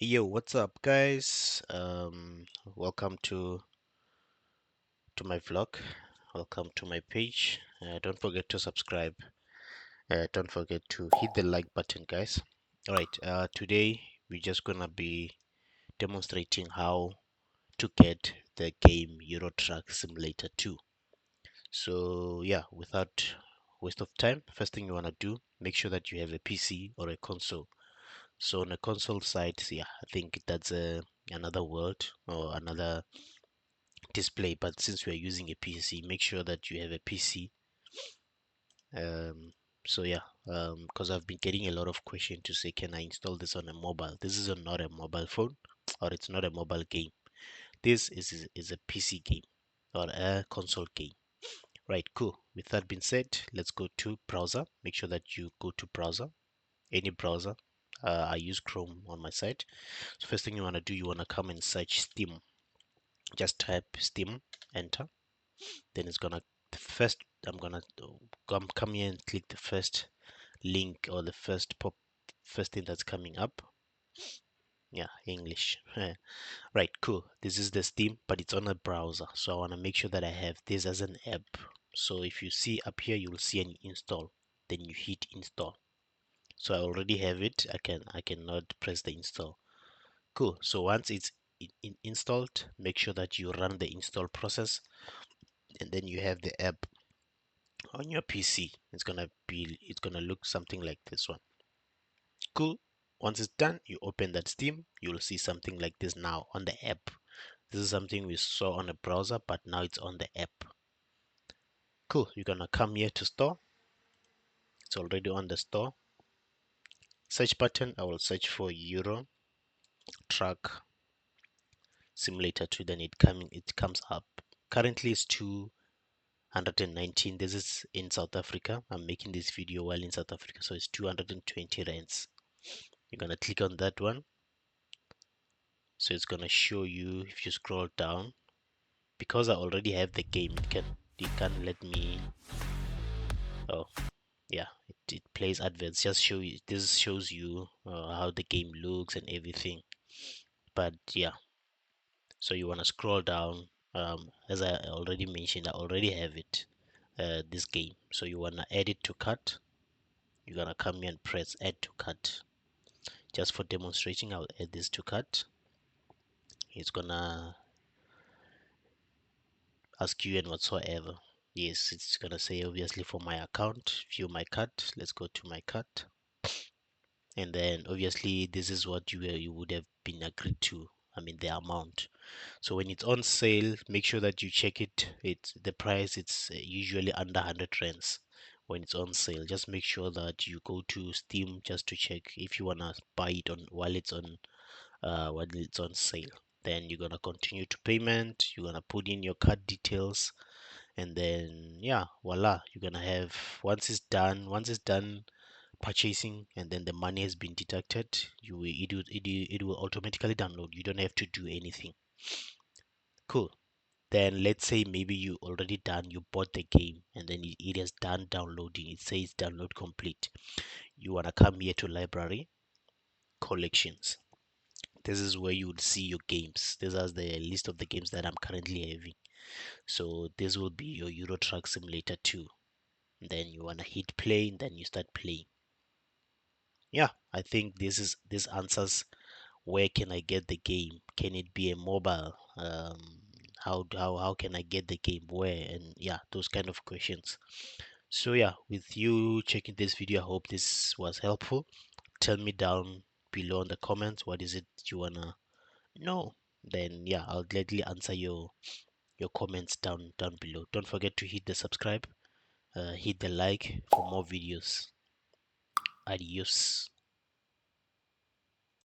Yo, what's up, guys? Welcome to my vlog. Welcome to my page. Don't forget to subscribe. Don't forget to hit the like button, guys. All right. Today we're just gonna be demonstrating how to get the game Euro Truck Simulator 2. So yeah, without waste of time, first thing you wanna do, make sure that you have a PC or a console. So on a console side, yeah, I think that's another world or another display. But since we are using a PC, make sure that you have a PC. Um, so yeah, because I've been getting a lot of questions to say, can I install this on a mobile? This is not a mobile phone, or it's not a mobile game. This is a PC game or a console game. Right, cool. With that being said, let's go to browser. Make sure that you go to browser, any browser. I use Chrome on my site. So first thing you want to do, you want to come and search Steam. Just type Steam, enter. Then it's gonna first I'm gonna come here and click the first link or the first thing that's coming up. Yeah, English. Right, cool. This is the Steam, but it's on a browser, so I want to make sure that I have this as an app. So if you see up here, you'll see an install. Then you hit install. So I already have it. I cannot press the install. Cool. So once it's installed, make sure that you run the install process, and then you have the app on your PC. It's gonna look something like this one. Cool. Once it's done, you open that Steam, you'll see something like this now on the app. This is something we saw on a browser, but now it's on the app. Cool. You're gonna come here to store. It's already on the store. Search button, I will search for Euro Truck Simulator 2, then it comes up. Currently it's 219. This is in South Africa. I'm making this video while in South Africa, so it's 220 rands. You're gonna click on that one. So it's gonna show you if you scroll down. Because I already have the game, it can let me. Oh yeah, it plays adverts. Just show you, this shows you how the game looks and everything. But yeah, so you want to scroll down. As I already mentioned, I already have it, this game. So you want to add it to cart. You're gonna come here and press add to cart. Just for demonstration, I'll add this to cart. It's gonna ask you and whatsoever. Yes, it's gonna say obviously for my account, view my cart. Let's go to my cart, and then obviously this is what you would have been agreed to. I mean the amount. So when it's on sale, make sure that you check it. It's the price. It's usually under 100 rands when it's on sale. Just make sure that you go to Steam just to check if you wanna buy it on while it's on sale. Then you're gonna continue to payment. You're gonna put in your card details, and then yeah, voila, you're gonna have once it's done purchasing, and then the money has been deducted, it will automatically download. You don't have to do anything. Cool. Then let's say maybe you already done, you bought the game, and then it has done downloading. It says download complete. You wanna come here to library collections. This is where you would see your games. This is the list of the games that I'm currently having. So this will be your Euro Truck Simulator 2. Then you wanna hit play, and then you start playing. Yeah, I think this answers where can I get the game? Can it be a mobile? How can I get the game? Where? And yeah, those kind of questions. So yeah, with you checking this video, I hope this was helpful. Tell me down below in the comments what is it you wanna know. Then yeah, I'll gladly answer your comments down below. Don't forget to hit the subscribe, hit the like for more videos. Adios.